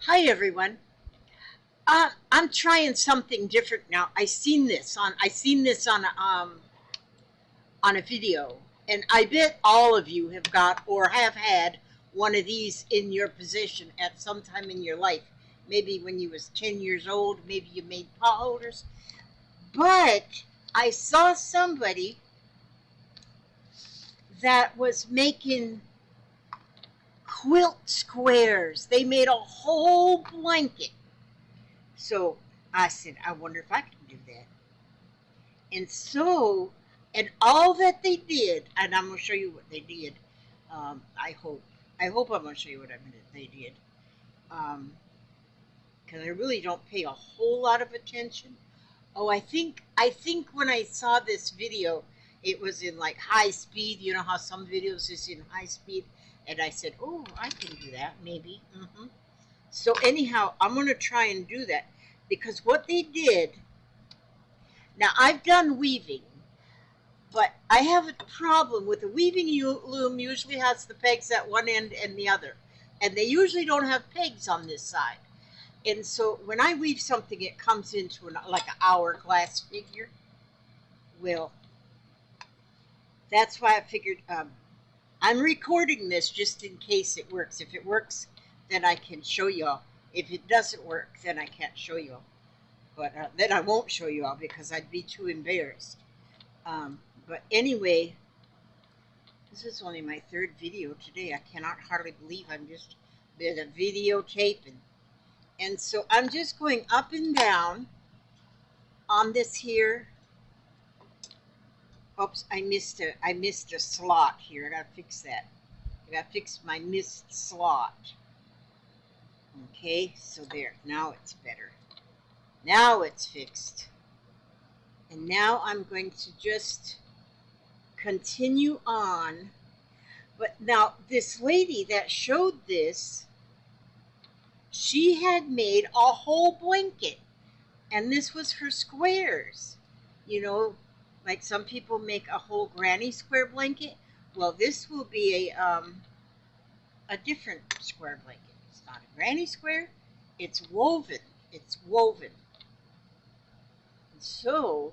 Hi everyone. I'm trying something different now. I seen this on a video, and I bet all of you have got or have had one of these in your possession at some time in your life. Maybe when you was 10 years old, maybe you made pot holders. But I saw somebody that was making quilt squares. They made a whole blanket. So I said, I wonder if I can do that. And so, and all that they did, and I'm going to show you what they did. I hope. I hope I'm going to show you what they did. Because I really don't pay a whole lot of attention. Oh, I think when I saw this video, it was in like high speed. You know how some videos is in high speed, and I said, "Oh, I can do that, maybe." So anyhow, I'm going to try and do that because what they did. Now I've done weaving, but I have a problem with the weaving loom. Usually has the pegs at one end and the other, and they usually don't have pegs on this side. And so when I weave something, it comes into like an hourglass figure. Well, that's why I figured I'm recording this just in case it works. If it works, then I can show y'all. If it doesn't work, then I can't show y'all. But then I won't show y'all because I'd be too embarrassed. But anyway, this is only my third video today. I cannot hardly believe I'm just been a videotaping. And so I'm just going up and down on this here. Oops, I missed a slot here. I gotta fix that. I gotta fix my missed slot. Okay, so there. Now it's better. Now it's fixed. And now I'm going to just continue on. But now this lady that showed this, she had made a whole blanket, and this was for squares. You know, like some people make a whole granny square blanket. Well, this will be a different square blanket. It's not a granny square. It's woven. It's woven. And so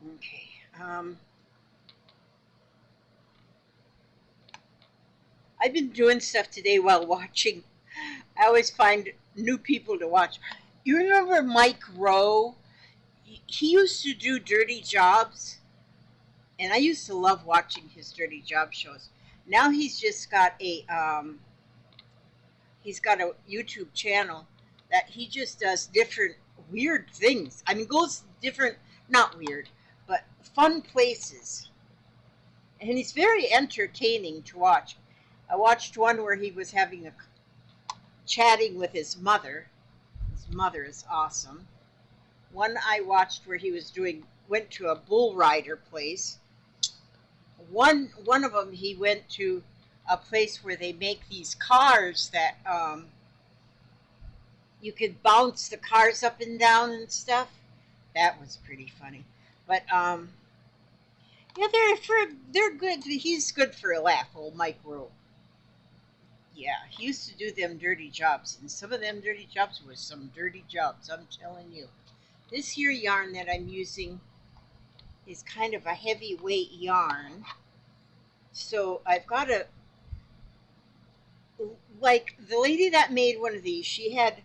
okay. I've been doing stuff today while watching. I always find new people to watch. You remember Mike Rowe? He used to do dirty jobs, and I used to love watching his dirty job shows. Now he's got a YouTube channel that he just does different weird things. I mean, goes different, not weird, but fun places, and he's very entertaining to watch. I watched one where he was having a chatting with his mother. His mother is awesome. One I watched where he was doing went to a bull rider place. One of them he went to a place where they make these cars that you could bounce the cars up and down and stuff. That was pretty funny. But yeah, they're good. He's good for a laugh, old Mike Rowe. Yeah, he used to do them dirty jobs, and some of them dirty jobs was some dirty jobs. I'm telling you. This here yarn that I'm using is kind of a heavyweight yarn, so I've got a like the lady that made one of these. She had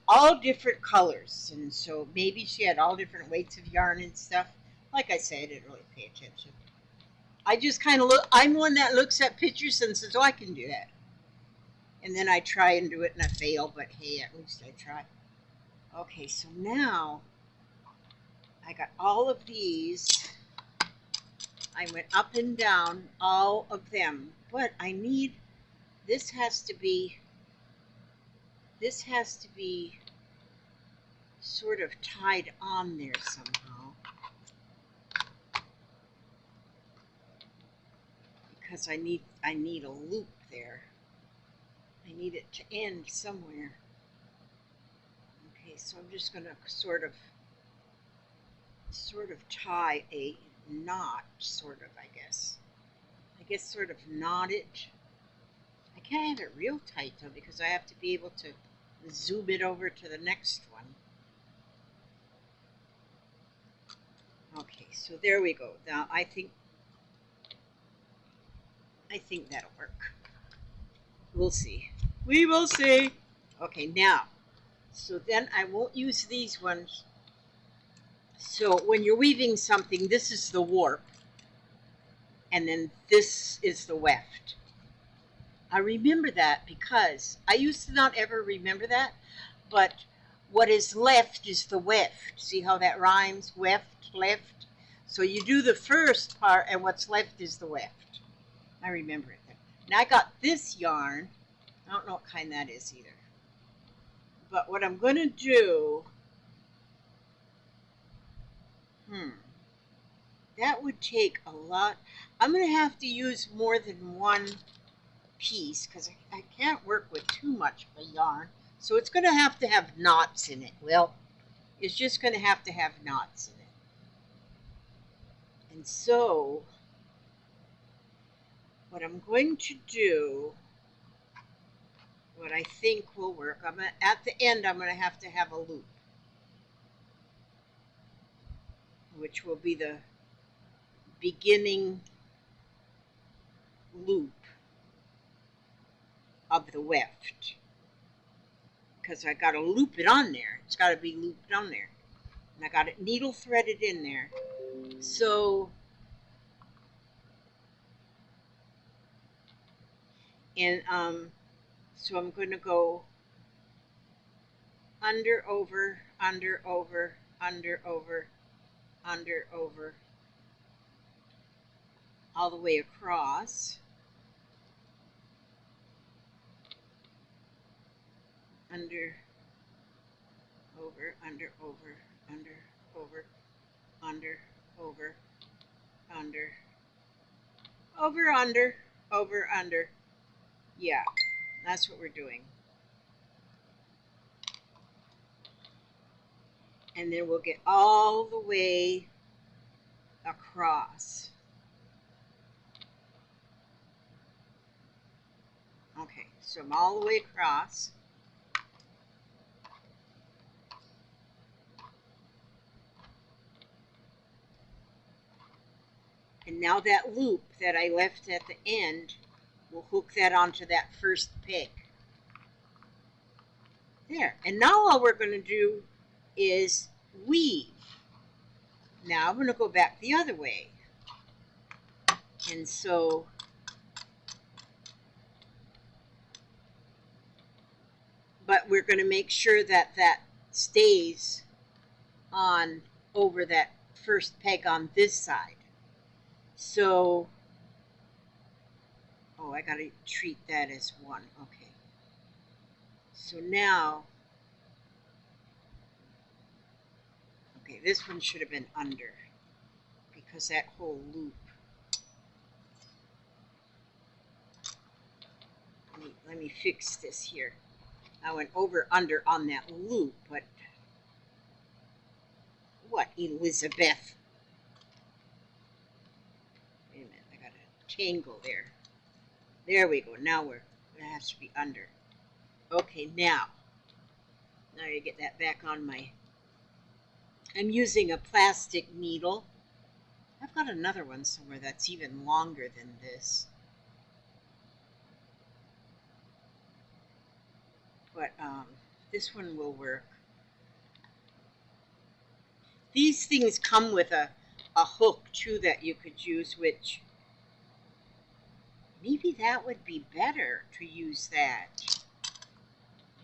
all different colors, and so maybe she had all different weights of yarn and stuff. Like I said, I didn't really pay attention. I just kind of look. I'm one that looks at pictures and says, "Oh, I can do that," and then I try and do it and I fail. But hey, at least I try. Okay, so now I got all of these. I went up and down all of them, but I need this has to be sort of tied on there somehow because I need a loop there. I need it to end somewhere. Okay, so I'm just going to sort of tie a knot, sort of, I guess. guess, sort of knot it. I can't have it real tight though because I have to be able to zoom it over to the next one. Okay, so there we go. Now I think that'll work. We'll see. We will see. Okay, now, so then I won't use these ones. So when you're weaving something, this is the warp, and then this is the weft. I remember that because I used to not ever remember that, but what is left is the weft. See how that rhymes? Weft, left. So you do the first part, and what's left is the weft. I remember it then. Now I got this yarn. I don't know what kind that is either. But what I'm going to do, that would take a lot. I'm going to have to use more than one piece because I can't work with too much of a yarn. So it's going to have knots in it. Well, it's just going to have knots in it. And so what I'm going to do, what I think will work, at the end I'm going to have a loop, which will be the beginning loop of the weft, because I got to loop it on there. It's got to be looped on there, and I got it needle threaded in there. So so I'm going to go under, over, under, over, under, over, under, over, all the way across. Under, over, under, over, under, over, under, over, under, over, under, over, under. Yeah, that's what we're doing. And then we'll get all the way across. Okay, so I'm all the way across. And now that loop that I left at the end, we'll hook that onto that first peg. There. And now all we're going to do is weave. Now I'm going to go back the other way. And so but we're going to make sure that that stays on over that first peg on this side. So, oh, I got to treat that as one. Okay. So now, okay, this one should have been under because that whole loop. Let me fix this here. I went over under on that loop, but what, Elizabeth? Wait a minute, I got a tangle there. There we go. Now it has to be under. Okay, now you get that back on my. I'm using a plastic needle. I've got another one somewhere that's even longer than this. But this one will work. These things come with a hook too that you could use, which maybe that would be better to use that.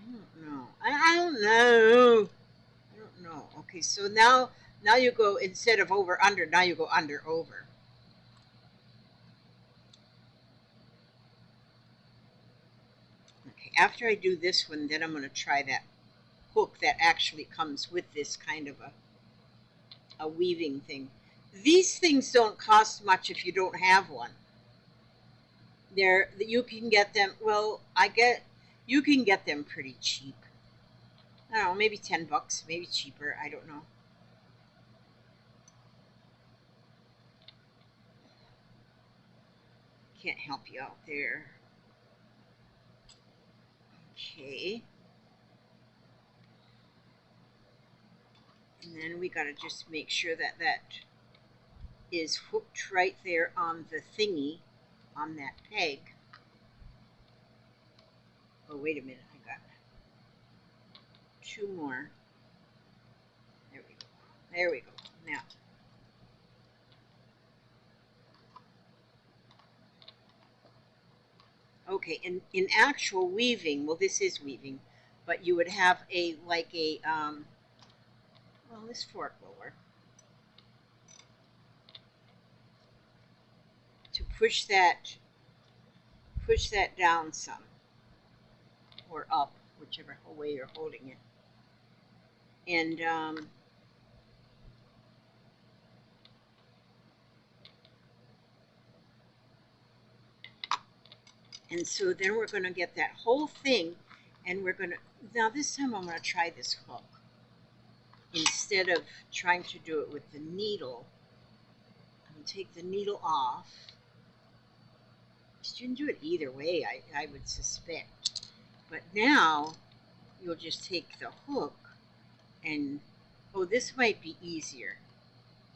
I don't know. I don't know. I don't know. Okay, so now you go, instead of over under, now you go under over. Okay, after I do this one, then I'm going to try that hook that actually comes with this kind of a weaving thing. These things don't cost much if you don't have one. You can get them, well, you can get them pretty cheap. I don't know, maybe 10 bucks, maybe cheaper, I don't know. Can't help you out there. Okay. And then we gotta just make sure that that is hooked right there on the thingy, on that peg. Oh, wait a minute, I got 2 more. There we go. There we go. Now, okay, in actual weaving, well, this is weaving, but you would have a, like a, well, this fork will work. To push that down some, or up, whichever way you're holding it. And so then we're going to get that whole thing, and we're going to, now this time I'm going to try this hook. Instead of trying to do it with the needle, I'm going to take the needle off. You can do it either way, I would suspect. But now you'll just take the hook and, oh, this might be easier.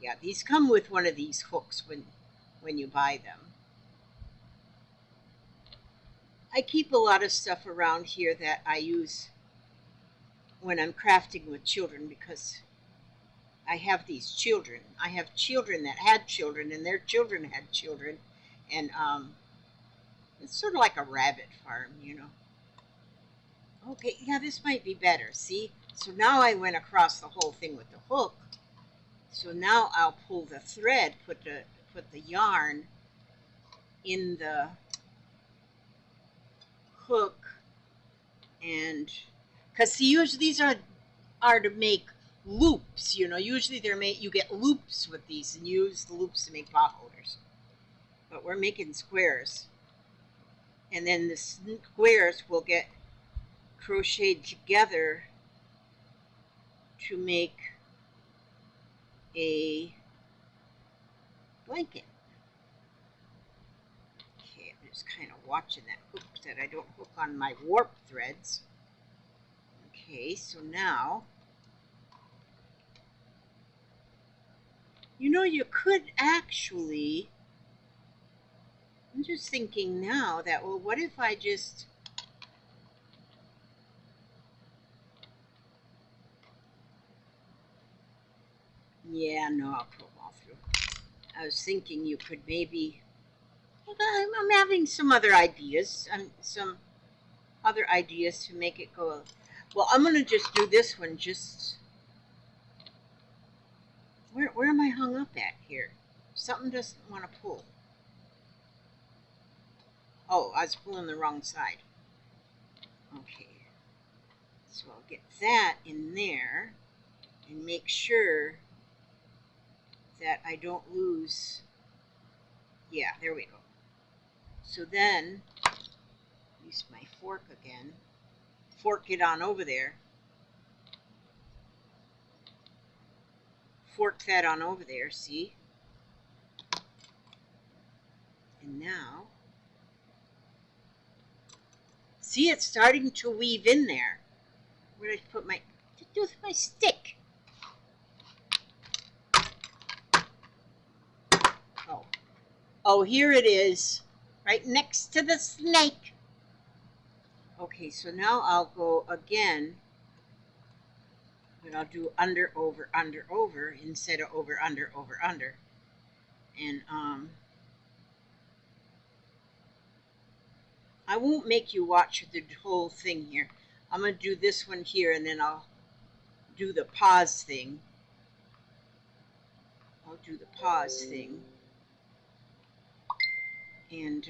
Yeah, these come with one of these hooks when you buy them. I keep a lot of stuff around here that I use when I'm crafting with children, because I have these children. I have children that had children, and their children had children, and it's sort of like a rabbit farm, you know. Okay, yeah, this might be better. See? So now I went across the whole thing with the hook. So now I'll pull the thread, put the yarn in the hook, and because see, usually these are to make loops, you know. Usually they're made, you get loops with these, and you use the loops to make pot holders. But we're making squares, and then the squares will get crocheted together to make a blanket. Okay, I'm just kind of watching that hook that I don't hook on my warp threads. Okay, so now, you know, you could actually, I'm just thinking now that, well, what if I just, yeah, no, I'll pull them all through. I was thinking you could maybe, I'm having some other ideas, some other ideas to make it go. Well, I'm going to just do this one, just, where am I hung up at here? Something doesn't want to pull. Oh, I was pulling the wrong side. Okay, so I'll get that in there and make sure that I don't lose. Yeah, there we go. So then, use my fork again. Fork it on over there. Fork that on over there, see? And now, see, it's starting to weave in there. Where did I put my, what did I do with my stick? Oh, here it is, right next to the snake. Okay, so now I'll go again, but I'll do under, over, instead of over, under. And I won't make you watch the whole thing here. I'm going to do this one here, and then I'll do the pause thing. I'll do the pause thing. And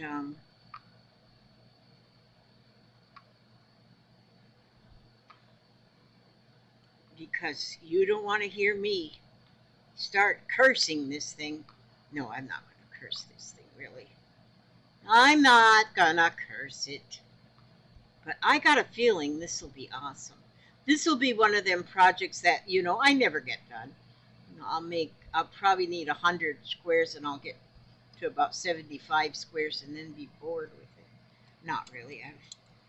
because you don't want to hear me start cursing this thing. No, I'm not going to curse this thing, really. I'm not going to curse it. But I got a feeling this will be awesome. This will be one of them projects that, you know, I never get done. You know, I'll probably need 100 squares, and I'll get to about 75 squares and then be bored with it. Not really.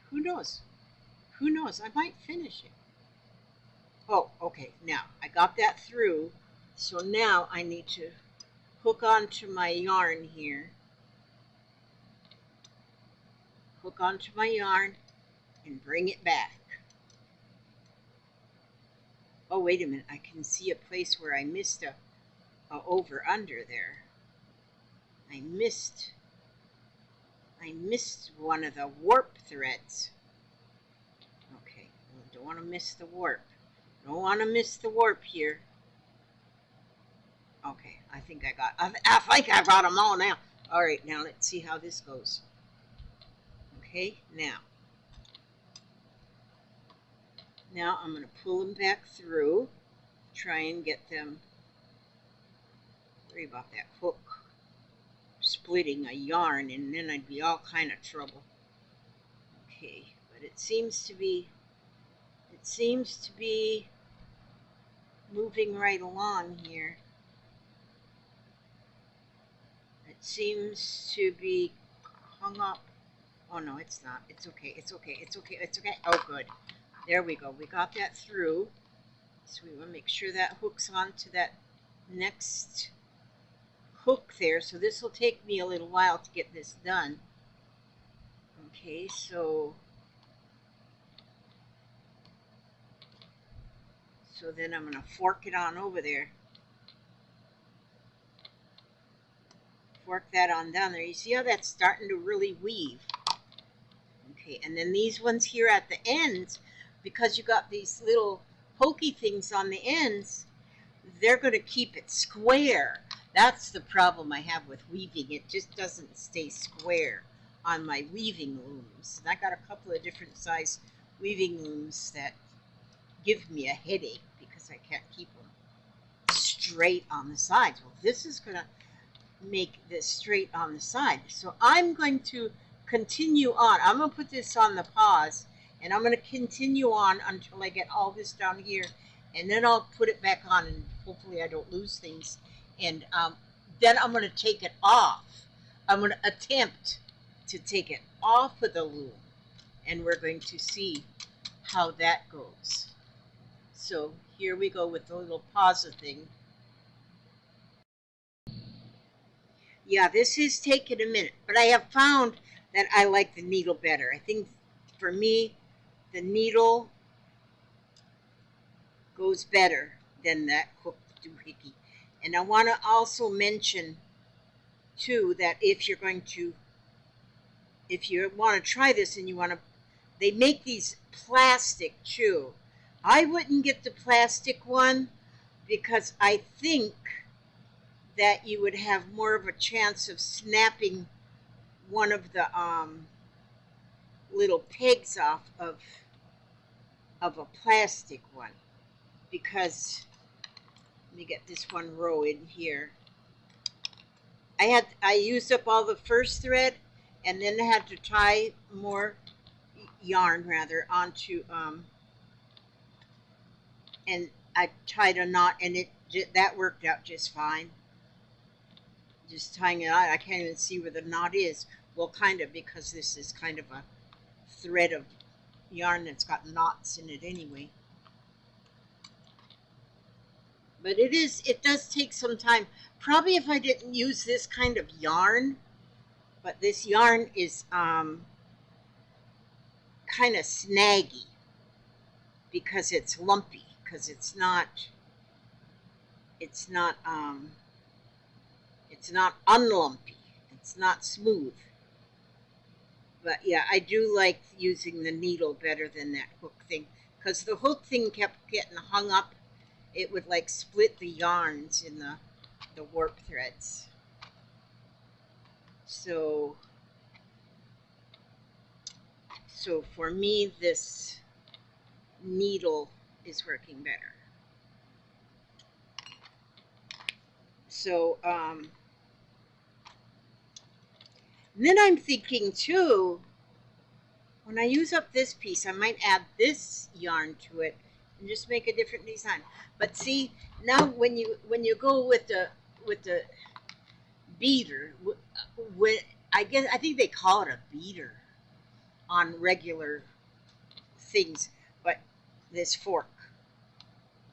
Who knows? Who knows? I might finish it. Oh, okay. Now I got that through. So now I need to hook onto my yarn here. Hook onto my yarn and bring it back. Oh, wait a minute. I can see a place where I missed a over under there. I missed one of the warp threads. Okay, well, don't want to miss the warp. Don't want to miss the warp here. Okay, I think I got them all now. All right, now let's see how this goes. Okay, now I'm going to pull them back through, try and get them. Worry about that hook splitting a yarn, and then I'd be all kind of trouble. Okay, but it seems to be moving right along here. It seems to be hung up. Oh no, it's not. It's okay. It's okay. It's okay. It's okay. Oh, good. There we go. We got that through. So we want to make sure that hooks onto that next hook there. So this will take me a little while to get this done. Okay, so then I'm going to fork it on over there. Fork that on down there. You see how that's starting to really weave? Okay, and then these ones here at the ends, because you got these little pokey things on the ends, they're going to keep it square. That's the problem I have with weaving. It just doesn't stay square on my weaving looms. And I got a couple of different size weaving looms that give me a headache because I can't keep them straight on the sides. Well, this is going to make this straight on the side. So I'm going to continue on. I'm going to put this on the pause, and I'm going to continue on until I get all this down here, and then I'll put it back on, and hopefully I don't lose things. And then I'm going to take it off. I'm going to attempt to take it off of the loom, and we're going to see how that goes. So here we go with the little pause thing. Yeah, this is taking a minute, but I have found that I like the needle better. I think for me, the needle goes better than that hook doohickey. And I want to also mention too that if you want to try this and you want to, they make these plastic too. I wouldn't get the plastic one because I think that you would have more of a chance of snapping one of the little pegs off of a plastic one, because let me get this one row in here. I used up all the first thread, and then I had to tie more yarn rather onto and I tied a knot, and that worked out just fine. Just tying it out. I can't even see where the knot is. Well, kind of, because this is kind of a thread of yarn that's got knots in it anyway. But it does take some time. Probably if I didn't use this kind of yarn, but this yarn is kind of snaggy because it's lumpy, because it's not unlumpy. It's not smooth. But yeah, I do like using the needle better than that hook thing, because the hook thing kept getting hung up. It would like split the yarns in the warp threads. So for me, this needle is working better. So then I'm thinking too, when I use up this piece, I might add this yarn to it and just make a different design. But see, now when you go with the beater, when I think they call it a beater on regular things, but this fork,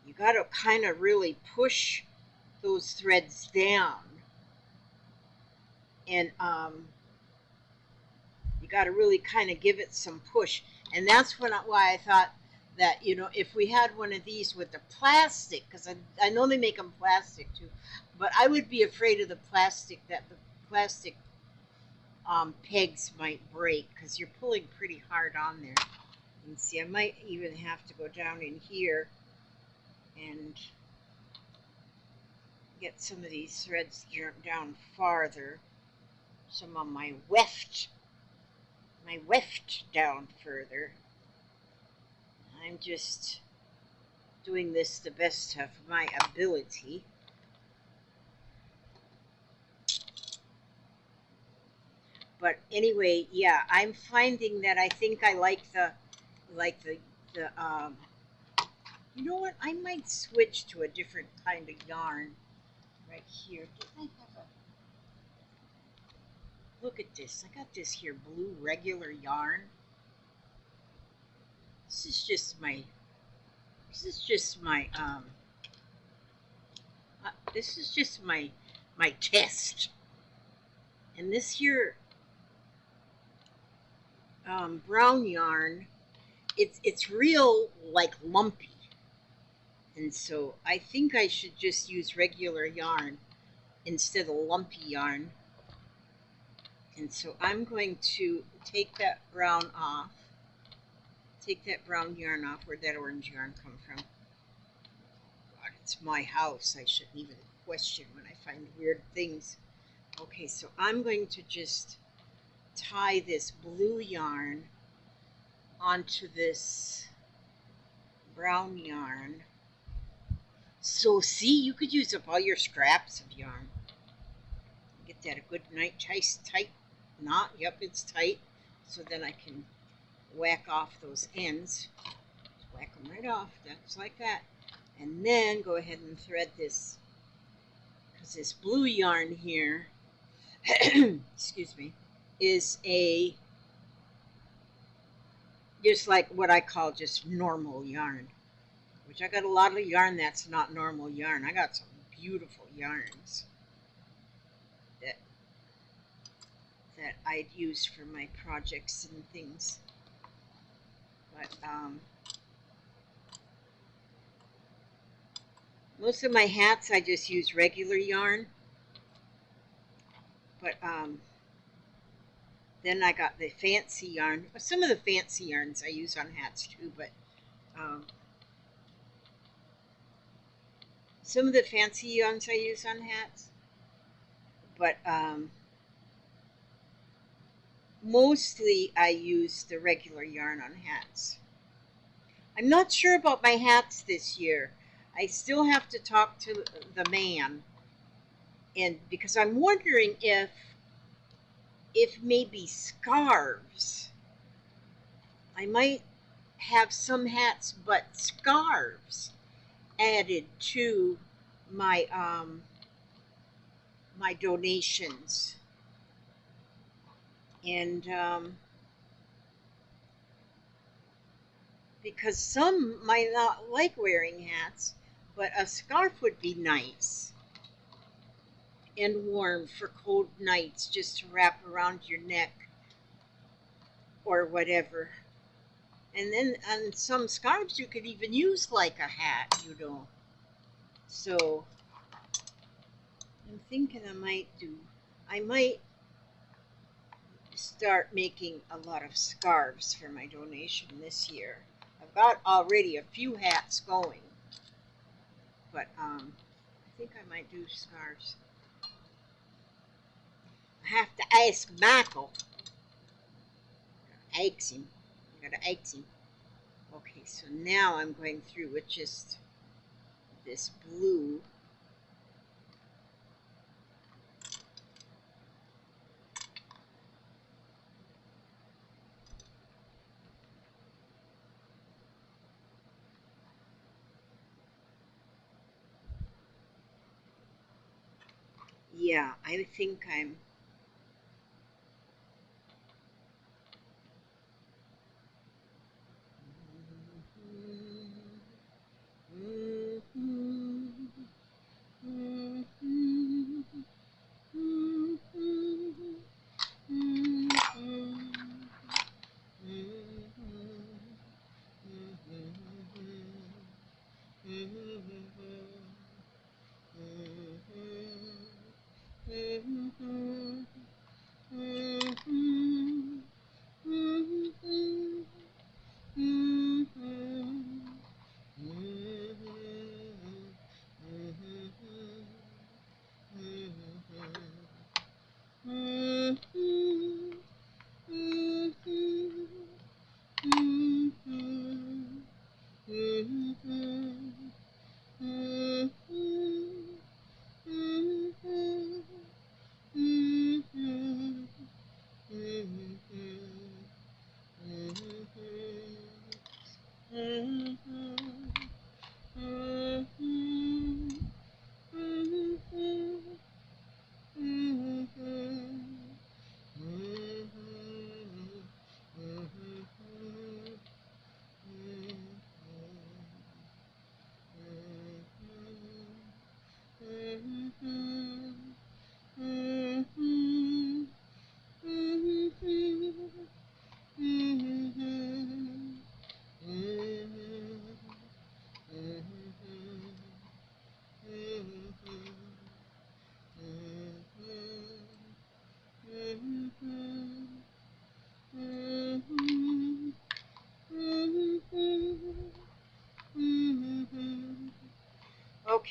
you got to kind of really push those threads down, and you got to really kind of give it some push. And that's why I thought that, if we had one of these with the plastic, because I know they make them plastic too, but I would be afraid of the plastic, that the plastic pegs might break, because you're pulling pretty hard on there. You can see I might even have to go down in here and get some of these threads down farther. Some of my weft down further. I'm just doing this the best of my ability. But anyway, yeah, I'm finding that I think I like the you know what? I might switch to a different kind of yarn right here. Did I have a look at this? I got this here blue regular yarn. This is just my this is just my test. And this here brown yarn, it's real like lumpy, and so I think I should just use regular yarn instead of lumpy yarn. And so I'm going to take that brown off, take that brown yarn off. Where'd that orange yarn come from? God, it's my house. I shouldn't even question when I find weird things. Okay, so I'm going to just tie this blue yarn onto this brown yarn. So see, you could use up all your scraps of yarn. Get that a good nice tight knot. Yep, it's tight. So then I can whack off those ends. Just whack them right off, just like that. And then go ahead and thread this, because this blue yarn here, excuse me, is just like what I call just normal yarn, which I got a lot of yarn that's not normal yarn. I got some beautiful yarns that I'd use for my projects and things. But most of my hats I just use regular yarn. But then I got the fancy yarn. Some of the fancy yarns I use on hats too, but some of the fancy yarns I use on hats. But mostly I use the regular yarn on hats. I'm not sure about my hats this year. I still have to talk to the man, and because I'm wondering if maybe scarves. I might have some hats, but scarves added to my my donations. And because some might not like wearing hats, but a scarf would be nice and warm for cold nights, just to wrap around your neck or whatever. And then on some scarves you could even use like a hat, So I'm thinking I might start making a lot of scarves for my donation this year. I've got already a few hats going, but I think I might do scarves. I have to ask Michael. Ask him. I gotta ask him. Okay, so now I'm going through with just this blue. Yeah, I think I'm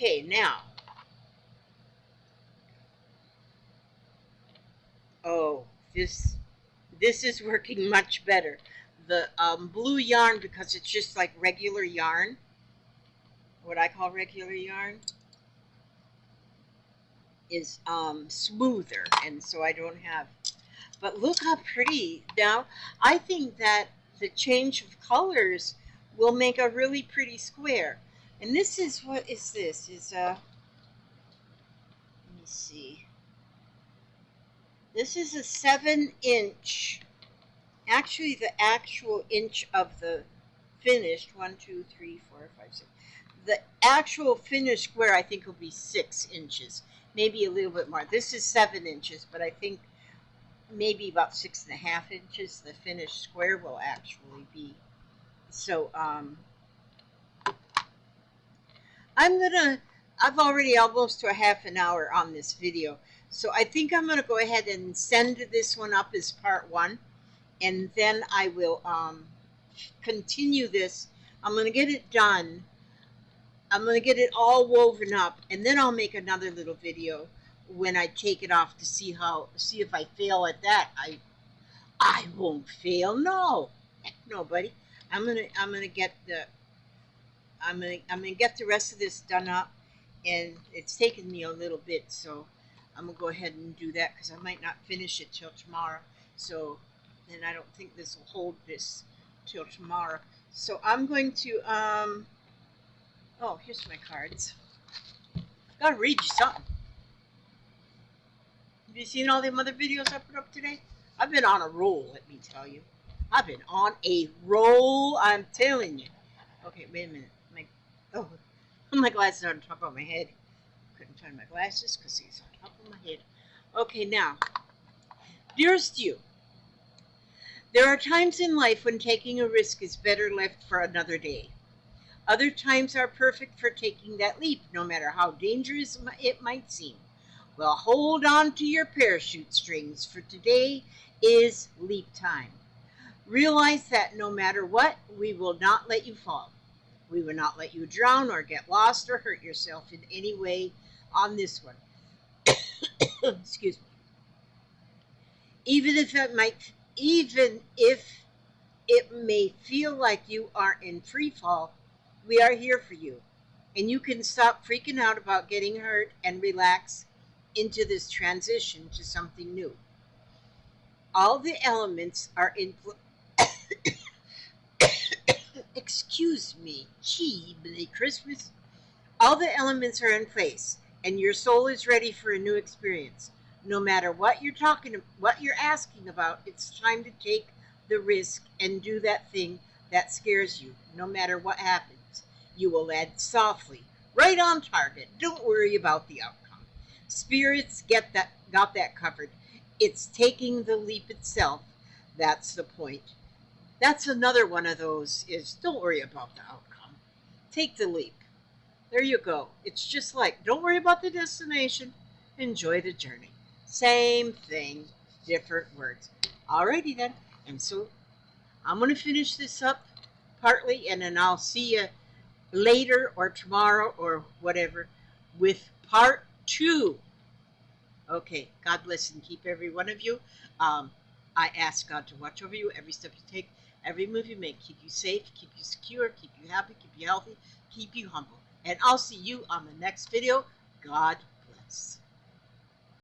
Okay, now. Oh, this is working much better. The blue yarn, because it's just like regular yarn, what I call regular yarn, is smoother, and so I don't have. But look how pretty. Now, I think that the change of colors will make a really pretty square. And this is, what is this? Is let me see. This is a 7-inch. Actually, the actual inch of the finished 1, 2, 3, 4, 5, 6. The actual finished square, I think, will be 6 inches, maybe a little bit more. This is 7 inches, but I think maybe about 6.5 inches the finished square will actually be. So I've already almost to a half an hour on this video, so I think I'm gonna go ahead and send this one up as part 1, and then I will continue this. I'm gonna get it done. I'm gonna get it all woven up, and then I'll make another little video when I take it off to see if I fail at that. I won't fail. No, heck no, buddy. I'm gonna get the I'm gonna get the rest of this done up, and it's taken me a little bit, so I'm gonna go ahead and do that because I might not finish it till tomorrow. So then I don't think this will hold this till tomorrow. So I'm going to oh, here's my cards. Gotta read you something. Have you seen all them other videos I put up today? I've been on a roll, let me tell you. I've been on a roll, I'm telling you. Okay, wait a minute. My glasses are on top of my head. Couldn't find my glasses because he's on top of my head. Okay, now. Dearest you, there are times in life when taking a risk is better left for another day. Other times are perfect for taking that leap, no matter how dangerous it might seem. Well, hold on to your parachute strings, for today is leap time. Realize that no matter what, we will not let you fall. We will not let you drown or get lost or hurt yourself in any way on this one. Excuse me. Even if it may feel like you are in free fall, we are here for you. And you can stop freaking out about getting hurt and relax into this transition to something new. All the elements are in excuse me, gee, Christmas. All the elements are in place, and your soul is ready for a new experience. No matter what you're asking about, it's time to take the risk and do that thing that scares you. No matter what happens, you will land softly, right on target. Don't worry about the outcome. Spirits got that covered. It's taking the leap itself. That's the point. That's another one of those is don't worry about the outcome. Take the leap. There you go. It's just like, don't worry about the destination. Enjoy the journey. Same thing, different words. Alrighty then. And so I'm going to finish this up partly, and then I'll see you later or tomorrow or whatever with part 2. Okay, God bless and keep every one of you. I ask God to watch over you every step you take, every move you make, keep you safe, keep you secure, keep you happy, keep you healthy, keep you humble. And I'll see you on the next video. God bless.